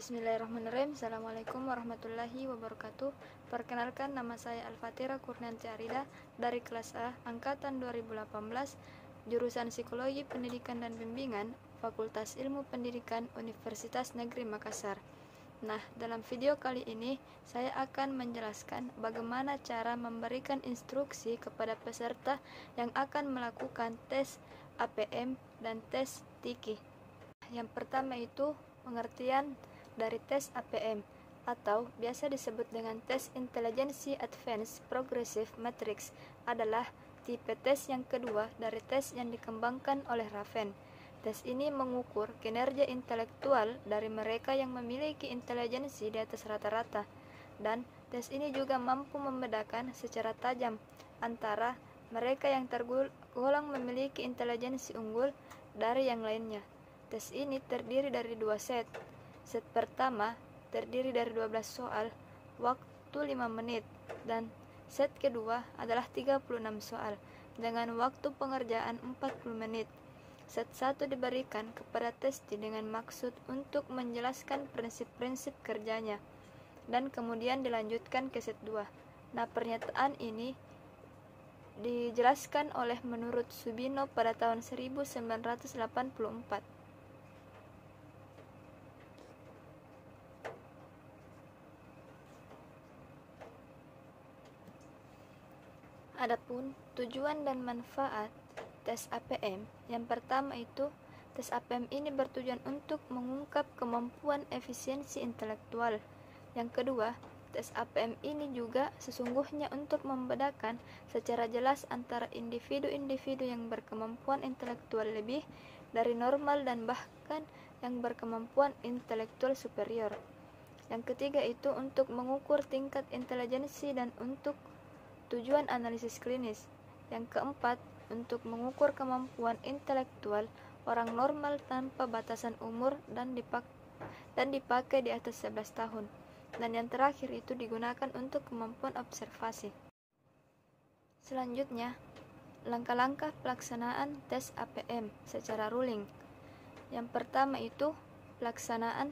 Bismillahirrahmanirrahim. Assalamualaikum warahmatullahi wabarakatuh. Perkenalkan, nama saya Alfatira Kurnianti Arida dari kelas A angkatan 2018, jurusan Psikologi Pendidikan dan Bimbingan, Fakultas Ilmu Pendidikan Universitas Negeri Makassar. Nah, dalam video kali ini saya akan menjelaskan bagaimana cara memberikan instruksi kepada peserta yang akan melakukan tes APM dan tes TIKI. Yang pertama itu pengertian dari tes APM atau biasa disebut dengan tes Intelijensi Advanced Progressive Matrix adalah tipe tes yang kedua dari tes yang dikembangkan oleh Raven. Tes ini mengukur kinerja intelektual dari mereka yang memiliki intelijensi di atas rata-rata, dan tes ini juga mampu membedakan secara tajam antara mereka yang tergolong memiliki intelijensi unggul dari yang lainnya. Tes ini terdiri dari dua set. Set pertama terdiri dari 12 soal, waktu 5 menit, dan set kedua adalah 36 soal, dengan waktu pengerjaan 40 menit. Set 1 diberikan kepada testi dengan maksud untuk menjelaskan prinsip-prinsip kerjanya, dan kemudian dilanjutkan ke set 2. Nah, pernyataan ini dijelaskan oleh menurut Subino pada tahun 1984. Adapun tujuan dan manfaat tes APM, yang pertama itu tes APM ini bertujuan untuk mengungkap kemampuan efisiensi intelektual. Yang kedua, tes APM ini juga sesungguhnya untuk membedakan secara jelas antara individu-individu yang berkemampuan intelektual lebih dari normal dan bahkan yang berkemampuan intelektual superior. Yang ketiga itu untuk mengukur tingkat intelijensi dan untuk tujuan analisis klinis. Yang keempat, untuk mengukur kemampuan intelektual orang normal tanpa batasan umur dan dipakai di atas 11 tahun. Dan yang terakhir itu digunakan untuk kemampuan observasi. Selanjutnya, langkah-langkah pelaksanaan tes APM secara ruling. Yang pertama itu pelaksanaan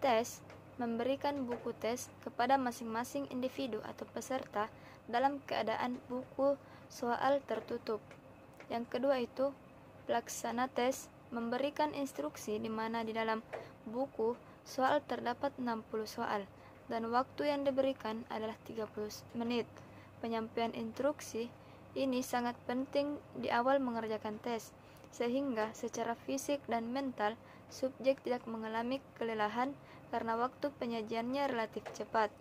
tes memberikan buku tes kepada masing-masing individu atau peserta dalam keadaan buku soal tertutup. Yang kedua itu pelaksana tes memberikan instruksi di mana di dalam buku soal terdapat 60 soal dan waktu yang diberikan adalah 30 menit. Penyampaian instruksi ini sangat penting di awal mengerjakan tes, sehingga secara fisik dan mental subjek tidak mengalami kelelahan karena waktu penyajiannya relatif cepat.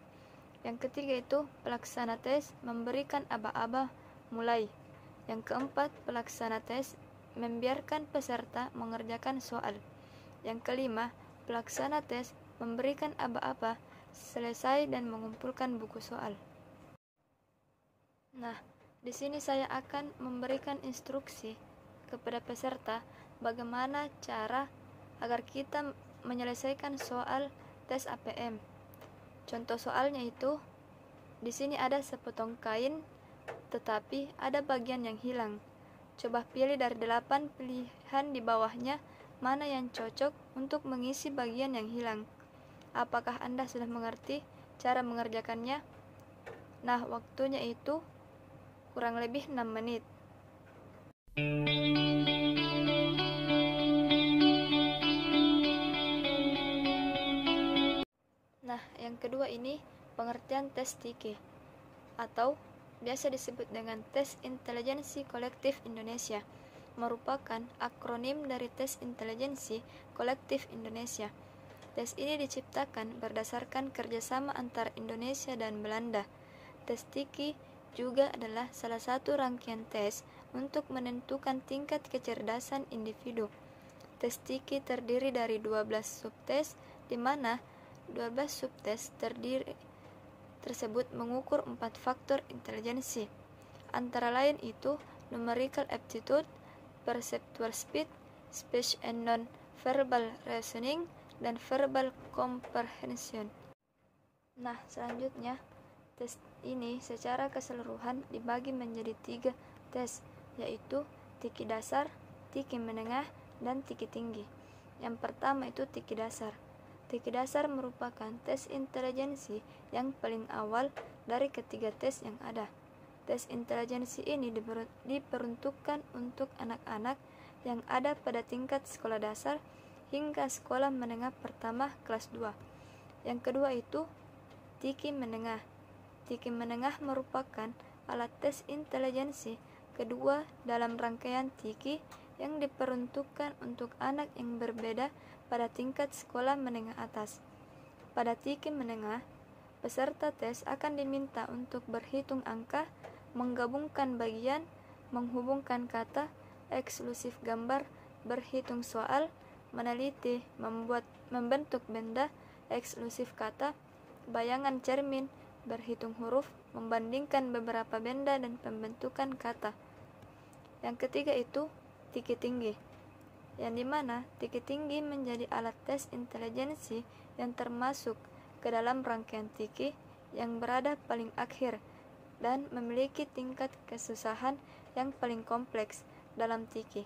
Yang ketiga itu pelaksana tes memberikan aba-aba mulai. Yang keempat, pelaksana tes membiarkan peserta mengerjakan soal. Yang kelima, pelaksana tes memberikan aba-aba selesai dan mengumpulkan buku soal. Nah, di sini saya akan memberikan instruksi kepada peserta bagaimana cara agar kita menyelesaikan soal tes APM. Contoh soalnya itu, di sini ada sepotong kain, tetapi ada bagian yang hilang. Coba pilih dari 8 pilihan di bawahnya, mana yang cocok untuk mengisi bagian yang hilang. Apakah Anda sudah mengerti cara mengerjakannya? Nah, waktunya itu kurang lebih 6 menit. Nah, yang kedua ini pengertian tes TIKI atau biasa disebut dengan Tes Intelijensi Kolektif Indonesia, merupakan akronim dari Tes Intelijensi Kolektif Indonesia. Tes ini diciptakan berdasarkan kerjasama antara Indonesia dan Belanda. Tes TIKI juga adalah salah satu rangkaian tes untuk menentukan tingkat kecerdasan individu. Tes TIKI terdiri dari 12 subtes, di mana 12 subtes tersebut mengukur 4 faktor intelijensi. Antara lain itu numerical aptitude, perceptual speed, speech and non-verbal reasoning, dan verbal comprehension. Nah, selanjutnya tes ini secara keseluruhan dibagi menjadi 3 tes, yaitu TIKI dasar, TIKI menengah, dan TIKI tinggi. Yang pertama itu TIKI dasar. Tiki dasar merupakan tes intelijensi yang paling awal dari ketiga tes yang ada. Tes intelijensi ini diperuntukkan untuk anak-anak yang ada pada tingkat sekolah dasar hingga sekolah menengah pertama kelas 2. Yang kedua itu Tiki menengah. Tiki menengah merupakan alat tes intelijensi kedua dalam rangkaian Tiki yang diperuntukkan untuk anak yang berbeda pada tingkat sekolah menengah atas. Pada Tiki menengah, peserta tes akan diminta untuk berhitung angka, menggabungkan bagian, menghubungkan kata, eksklusif gambar, berhitung soal, meneliti, membentuk benda, eksklusif kata, bayangan cermin, berhitung huruf, membandingkan beberapa benda dan pembentukan kata. Yang ketiga itu Tiki tinggi, yang dimana Tiki tinggi menjadi alat tes intelijensi yang termasuk ke dalam rangkaian Tiki yang berada paling akhir dan memiliki tingkat kesusahan yang paling kompleks dalam Tiki.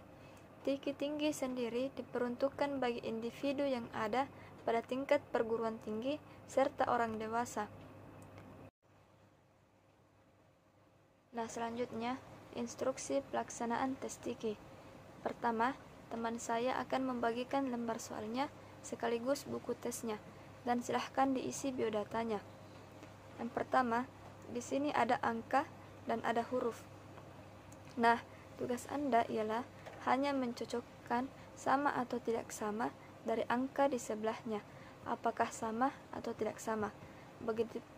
Tiki tinggi sendiri diperuntukkan bagi individu yang ada pada tingkat perguruan tinggi serta orang dewasa. Nah, selanjutnya instruksi pelaksanaan tes Tiki. Pertama, teman saya akan membagikan lembar soalnya sekaligus buku tesnya dan silahkan diisi biodatanya. Yang pertama, di sini ada angka dan ada huruf. Nah, tugas Anda ialah hanya mencocokkan sama atau tidak sama dari angka di sebelahnya, apakah sama atau tidak sama.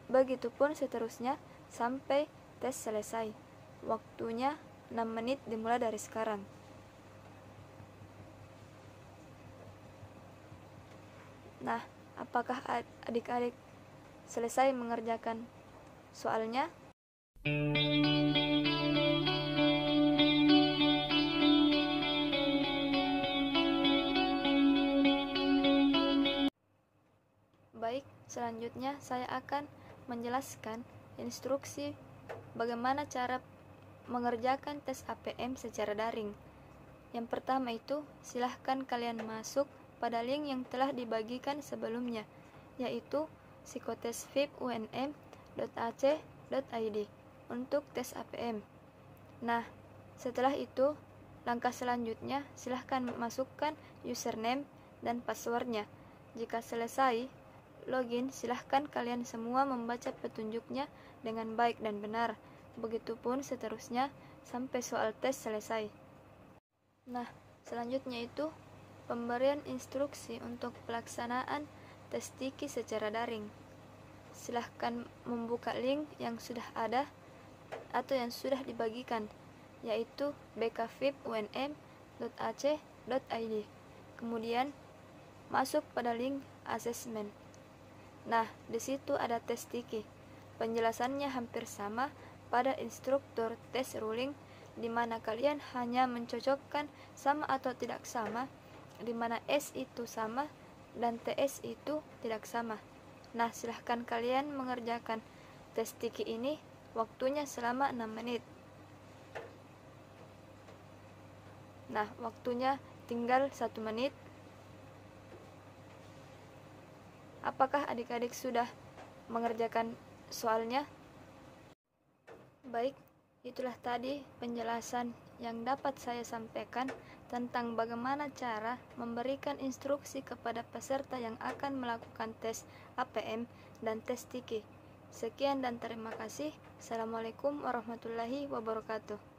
Begitupun seterusnya sampai tes selesai. Waktunya 6 menit dimulai dari sekarang. Nah, apakah adik-adik selesai mengerjakan soalnya? Baik, selanjutnya saya akan menjelaskan instruksi bagaimana cara mengerjakan tes APM secara daring. Yang pertama itu, silahkan kalian masuk pada link yang telah dibagikan sebelumnya, yaitu psikotesvip.unm.ac.id untuk tes APM. Nah, setelah itu, langkah selanjutnya silahkan masukkan username dan passwordnya. Jika selesai login, silahkan kalian semua membaca petunjuknya dengan baik dan benar. Begitupun seterusnya sampai soal tes selesai. Nah, selanjutnya itu pemberian instruksi untuk pelaksanaan tes Tiki secara daring. Silahkan membuka link yang sudah ada atau yang sudah dibagikan, yaitu bkvip.unm.ac.id. Kemudian masuk pada link asesmen. Nah, di situ ada tes Tiki. Penjelasannya hampir sama pada instruktur tes ruling, di mana kalian hanya mencocokkan sama atau tidak sama, di mana S itu sama dan TS itu tidak sama. Nah, silahkan kalian mengerjakan tes Tiki ini, waktunya selama 6 menit. Nah, waktunya tinggal 1 menit. Apakah adik-adik sudah mengerjakan soalnya? Baik, itulah tadi penjelasan yang dapat saya sampaikan tentang bagaimana cara memberikan instruksi kepada peserta yang akan melakukan tes APM dan tes Tiki. Sekian dan terima kasih. Assalamualaikum warahmatullahi wabarakatuh.